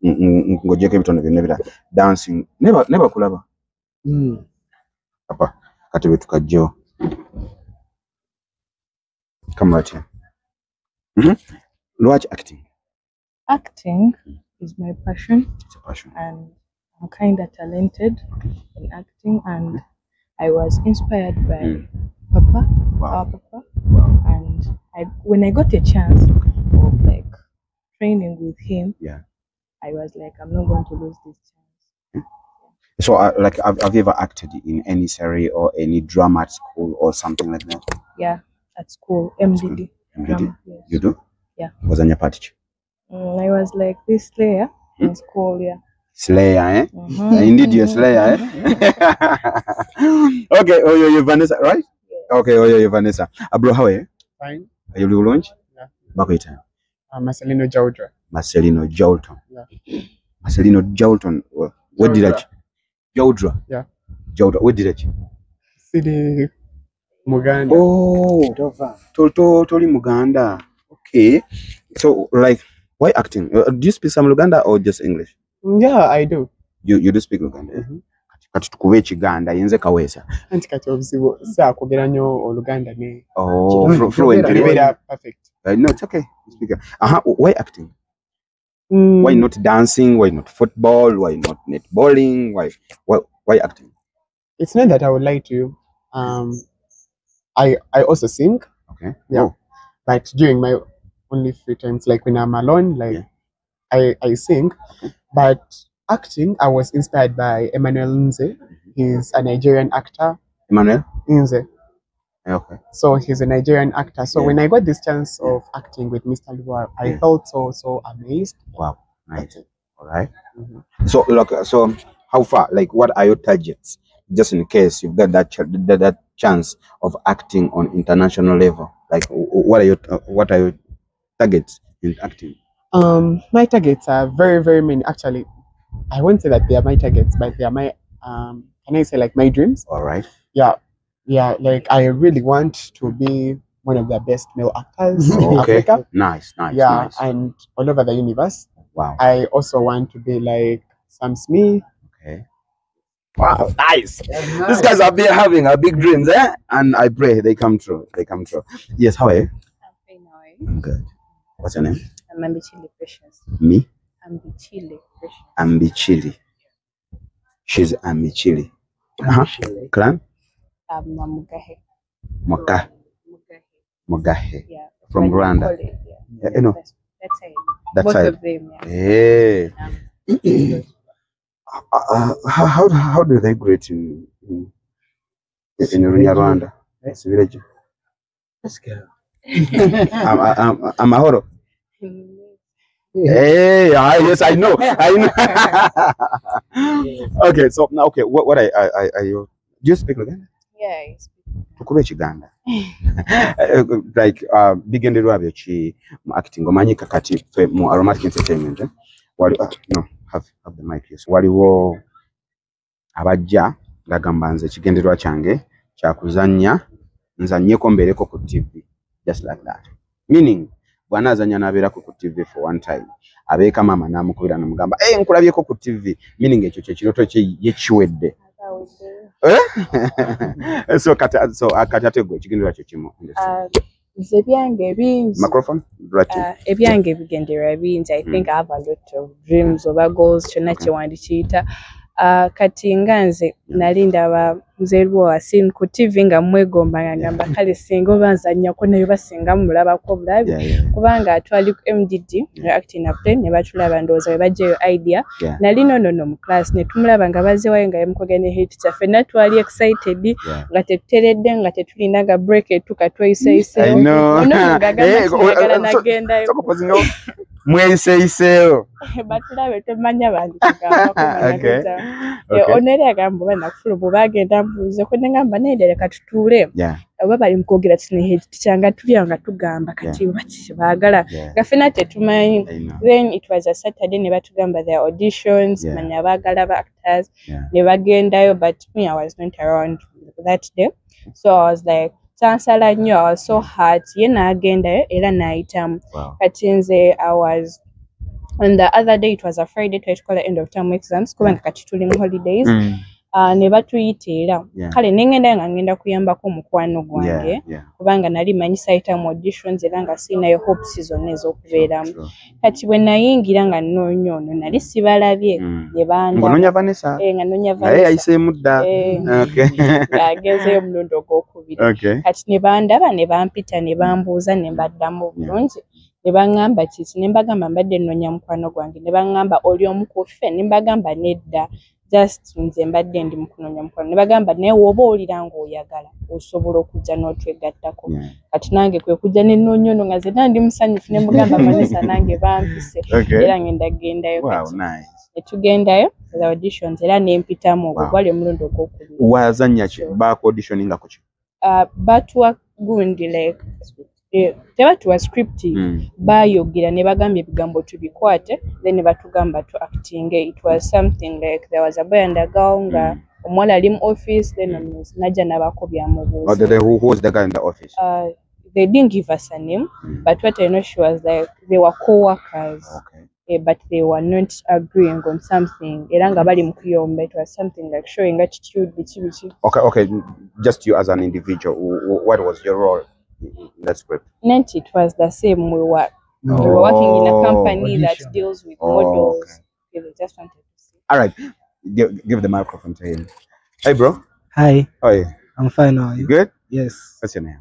Ngojeke bitone never dancing. Never kulaba. Papa, katibe tukajjo. Come right here. Watch acting. Acting is my passion. It's a passion. And I'm kind of talented in acting, and I was inspired by Papa, our Papa. And when I got a chance of like training with him, I was like, I'm not going to lose this chance. So, like, have you ever acted in any series or any drama at school or something like that? Yeah, at school, MDD. Drama, yes. You do? Yeah. Was on your party? I was like this Slayer in school, Slayer, eh? Indeed, you're Slayer, eh? Okay, you're Vanessa, right? Yeah. Okay, you're Vanessa. Bro, how are you? Fine. Are you launch? Yeah. Back with time. Marcelino Jolton. Marcelino Jolton. Yeah. Marcelino Jolton. What did I? Jodra. Yeah. Jodra. What did I? City Muganda. Oh, Toli Muganda. Okay. So, like, why acting? Do you speak some Luganda or just English? Yeah, I do. You do speak Luganda? Kati tukube Chiganda, yenze Kawesa. Anti kati obuzibu, sa kugera nyo Luganda ne. Oh, fluently. Perfect. No, it's okay. Why acting? Why not dancing? Why not football? Why not netballing? Why acting? It's not that I would lie to you. I also sing. Okay. Yeah. Oh. But during my only free times, like when I'm alone, like I sing. Okay. But acting, I was inspired by Emmanuel Nze. He's a Nigerian actor. Emmanuel Nze. Okay. So he's a Nigerian actor. So when I got this chance of acting with Mr. Luwa, I felt so amazed. Wow, nice. All right. So look, so how far? Like, what are your targets? Just in case you've got that chance of acting on international level. Like, what are your targets in acting? My targets are very many. Actually, I won't say that they are my targets, but they are my can I say like my dreams? All right. Yeah, like I really want to be one of the best male actors in Africa. Nice. Yeah, nice. And all over the universe. Wow. I also want to be like Sam Smith. Okay. Wow, nice. These guys are having big dreams, eh? And I pray they come true. Yes, how are you? I'm fine, how are you? I'm good. What's your name? I'm Ambichili Precious. Me? Ambichili Precious. Ambichili. She's Ambichili. Clan? Mugahe. Mugahe. Yeah. From Rwanda. Yeah. You know. That's both of them. Yeah. Hey. How do they greet in Rwanda? It's village. Let's go. I'm a horror. Hey, yes, I know. Okay, so now, okay, what do you speak Luganda? Yeah, I speak. Tukube Chiganda. Like bigende lwabyo chi acting omanyi kakati mu Aromatic Entertainment. Wali no have the mic, yes. Waliwo abajja ngagamba nze kigenderwa kyange kyakuzannya nzannyeko mbeereko ku TV just like that meaning bwana azannya n'abeerako ku TV for one time abeeka maama n'amukubira n'amugamba nkulabyeko ku TV meaning ekyo kyekiroto kye yekiwedde so kati ate gwe kigenderwa kyo kimu nze byange bingi microphone ebyange bigenderwa bingi I think I have a lot of dreams oba goals kyonna kyewandikiyita kati nga nze nali ndaba muzeeru wasin ku TV nga mwegomba ngamba kale singa oba nzannyako nayo basinga mulabako bulabi kubanga twali ku MDD acting play ne batulaba ndowooza we bajjayo idea nali nono mu class ne tumulaba nga bazeewayo nga yamukogene hit kyaffe na twali excited nga tetuteredde nga tetulinaga break etuka tweyiseyiseewo ngagala nagendayo mweyiseiseewo batulabe temanya bandikugambako onere agamba oba nakufula bwe bagenda mbuuze kwe ne ngamba naye leka tutuule oba bali mukwogera tikyanga tulya nga tugamba kati baki baagala nga ffenna tetumanyi then it was a Saturday ne batugamba their auditions manya baagala ba actors ne bagendayo but me I was not around that day so I was like chansala nnyo I was so hurt ye n'agendayo era n'ayitamu kati nze I was on the other day it was a Friday twatukola end of term exams kubanga kati tuli mu holidays ne batuyita kale nengenda nga ngenda kuyambako mukwano gwange kubanga nali manyi sayita mu auditions era nga sinayo hope season ez'okubeeramu kati bwe nayingira nga nnoonya ono nali sibalabye ne banoonya Vanessa nga noonya Vanessa yayiseemu dda agezeyo omulundi ogwokubiri kati ne bandaba ne bampita ne bambuuza ne mbaddamu bulungi ne baŋŋamba kiki ne mbagamba mbadde nnoonya mukwano gwange ne baŋŋamba oli omu ku ffe ne mbagamba nedda just nze mbadde ndi mu kunoonya mukwano ne bagamba naye woba owulira ng'oyagala osobola okujja n'otwegattako kati nange kwe kujja ne nnoonya ono nga nze ndi musanyufu ne mugamba Vanessa nange bampise era ngenda gendayo ne tugendayo za auditions era ne mpitamu ogwo gwali omulundi ogwokubiri wazannya ki baako auditioninga ku ki batuwa gundi like tebatuwa script bayogera ne bagambye ebigambo tubikwate then batugamba tu acting it was something like there was a boy and a girl nga omuwala ali mu office then najja nabako byamubuuza who was the guy in the office they didn't give us a name but what I know she was like they were co-workers but they were not agreeing on something era nga bali mu kuyomba it was something like showing attitude bichi okay just you as an individual what was your role in that script? It was the same. We were working in a company that deals with models. Okay. They just wanted to see. All right, give the microphone to him. Hey, bro. Hi. How are you? I'm fine. How are you? Good. Yes. What's your name?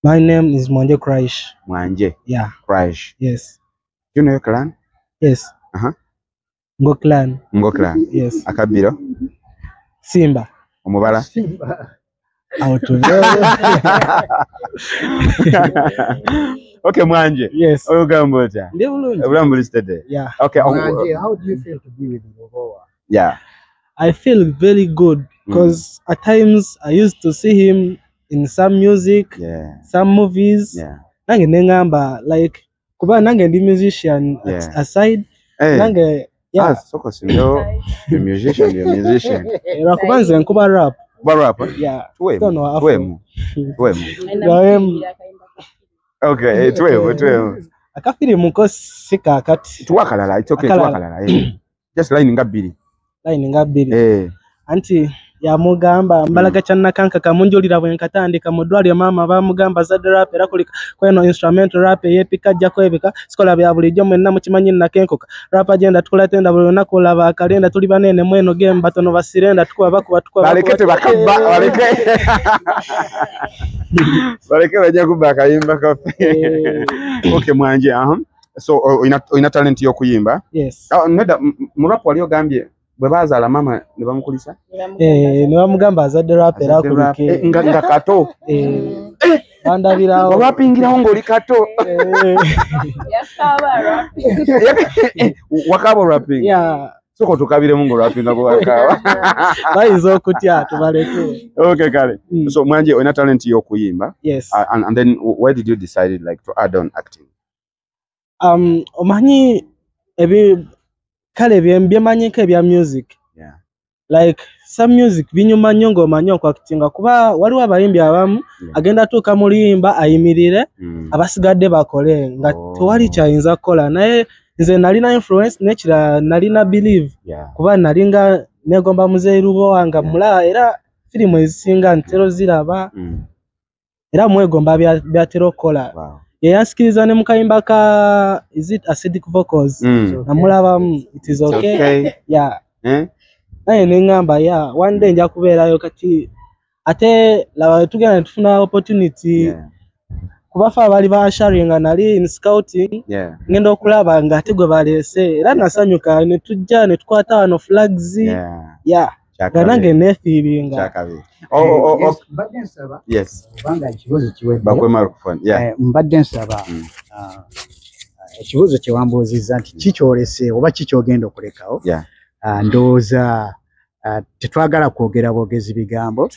My name is Mwanje Kraish. Mwanje. Yeah. Kraish. Yes. You know your clan? Yes. Ngo clan. Ngo clan. Yes. Akabiro. Simba. Omubala. Simba. Okay, Mwanje. Yes. Oyugambota. Bulambuli today. Yeah. Okay. Mwanje, how do you feel to be with Ngogoa? Yeah. I feel very good because at times I used to see him in some music, some movies. Yeah. Nange nengamba like kuba nange ndi musician aside. Nange soko sindo the musician. Rakubanze nkuba rap. Barap. Yeah. Twemu. Okay, twemu. Akafiri muko sika kati. Tuwakalala, it's okay, tuwakalala. Just line ngabiri. Line ngabiri. Anti ya mugamba mbalaga channa kanka kamunjulira bwenkatandika mudwali mama bamugamba zadde rap era kulika kweno instrumental rap yepika jja kwebika sikola bya bulijjo mwenna mukimanyi nakenkoka rap agenda tukula tenda buli lunaku olaba akalenda tuli banene mweno game batono basirenda tukuba bakuba balekete bakabba baleke bajja kuba akayimba kafe. Okay, Mwanje, so ina talent y'okuyimba? Yes. Neda mu rap wali ogambye bwe bazaala mama ne bamukulisa ne bamugamba azadde rap era kulike nga kato bandabirawo wapingirawo ng'oli kato wakaba rapping soko tukabiremu ng'olwapinga kuwakaaba bayinza okutya tubaleke. Okay, kale. So Mwanje olina talent y'okuyimba? Yes. And then why did you decide like to add on acting? Omanyi kale byemanyiko ebya music like some music binyuma nnyo ng'omanyi okwakitinga kuba waliwo abayimbi abamu agenda tuuka muliyimba ayimirire abasigadde bakole nga tewali kyayinza kukola naye nze nalina influence nekira nalina believe kuba nalinga negomba Muzeeyi Lubo wanga mulaba era firimu ezisinga ntero ziraba era mwegomba byatera okukola yansikiriza ne mukayimba ka is it acidic vocals namulaba it is okay yeah naye nengamba one day nja kubeerayo kati ate laba tugenda tufuna opportunity kubafa abali ba sharing nali in scouting ngenda okulaba nga ate gwe baleese era nasanyuka ne tujja ne tukwata wano flags nange nefiiringa mbadde nsaba yes kubanga ekibuuzo kiwedde bakwe microphone mbadde nsaba ekibuuzo kye wambuuzizza nti kikyolese oba kikyogenda okulekawo ndowooza tetwagala kwogera bwogezi bigambo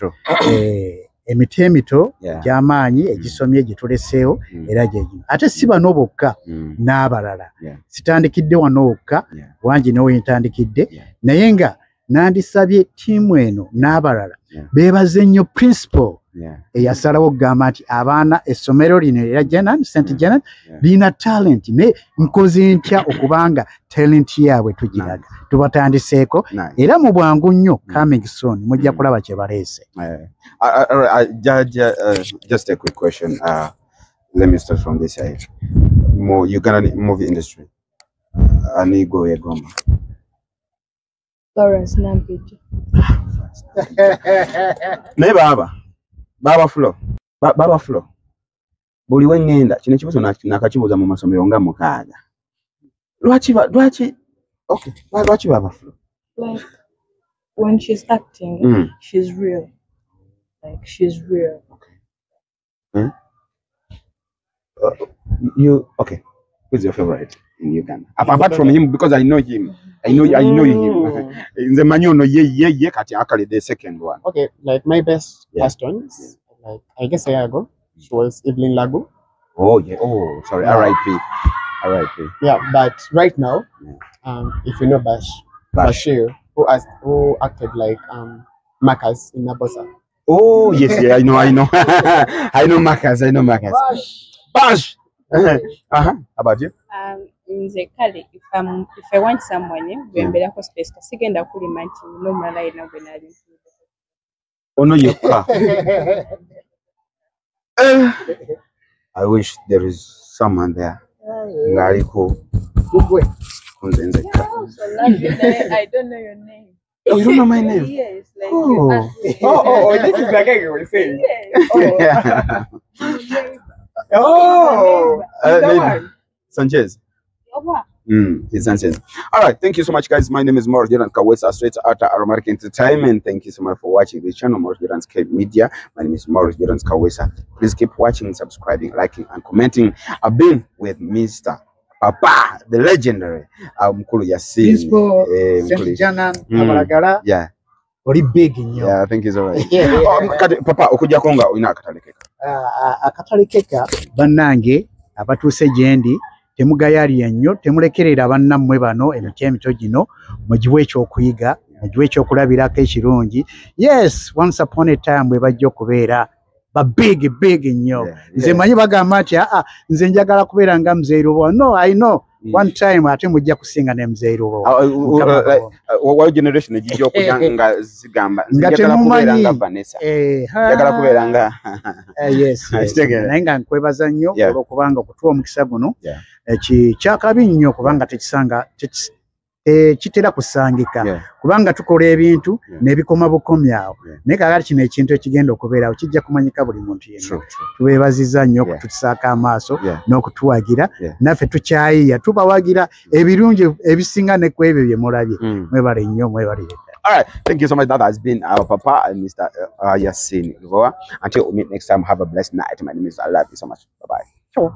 emiti emito gy'amaanyi egisomye gituleseewo era gyegino ate si bano bokka n'abalala sitandikidde wano wokka wangi newe ntandikidde naye nga nandisabye ttiimu eno n'abalala beebaze nnyo principal eyasalawo okugamba nti abaana essomero lino era St. Janan lina talent naye nkoze ntya okubanga talent yaabwe tugiraga tubatandiseeko era mu bwangu nnyo coming soon mujja kulaba kye baleese. Just a quick question. Let me start from this side. Uganda movie industry. Anigo Egoma. Lawrence Nampiji. Naye Baba Flo. Buli wengenda kino ekibuzo nakakibuuza mu masomero nga mukaaga. Lwaki Baba Flo? Like when she's acting, she's real. Like she's real. Okay. Who's your favorite in Uganda? Apart from him, because I know him. I know him. In the manual, ye kati akali the second one. Okay, like my best person, like I guess a year ago, she was Evelyn Lago. Oh yeah. Oh, sorry. R.I.P. Yeah, but right now, if you know Bashir, who acted like Marcus in Nabosa. Oh yes, I know. I know Marcus. Bash. How about you? Kale, if I want someone, bembera ko space kasigenda kuli manchi no mala ina gwenali. Ono yekka. I wish there is someone there. Ngaliko. Kunzenze. I don't know your name. Oh, you don't know my name? Yes, like oh, this is the guy you were saying. Yes. Sanchez. It's Sanchez. All right, thank you so much, guys. My name is Morris Jordan Kawesa, straight out of Aromatic Entertainment. Thank you so much for watching this channel, Morris Jordan's Cape Media. My name is Morris Jordan Kawesa. Please keep watching, subscribing, liking, and commenting. I've been with Mr. Papa, the legendary Mkulu Yasin. St. Janan, Amalagala. Yeah. Very big in you. Yeah, I think he's all right. Papa, okuja konga ina akatalekeka. Akatalekeka bannange abatuuse gyendi temugayaalya nnyo temulekerera bannammwe bano emiti emito gino mugiwe ekyokuyiga mugiwe ekyokulabirako ekirungi. Yes, once upon a time bwe bajja okubeera ba big nnyo. Nze manyi bagamba nti nze njagala kubeera nga Muzeeyi Lubo. No, I know. One time ate mujja kusinga ne Muzeeyi Lubo. What generation ejija okujja nga zigamba njagala kubeera nga Vanessa. Njagala kubeera nga yes. Naye nga nkwebaza nnyo olw'okubanga okutuwa omukisa guno kyakabi nnyo kubanga tekisanga kitera kusangika kubanga tukola ebintu nebikoma bukomyawo naye kakati kino ekintu ekigenda okubeerawo kijja kumanyika buli muntu yenna. Tubeebaziza nnyo okutusaako amaaso n'okutuwagira naffe tukyayiya tubawagira ebirungi ebisinga ne ku ebyo bye mulabye. Mwebale nnyo mwebalire. All right, thank you so much. That has been our Papa and Mr. Yasin Lubowa. Until we meet next time, have a blessed night. My name is I love you so much. Bye-bye.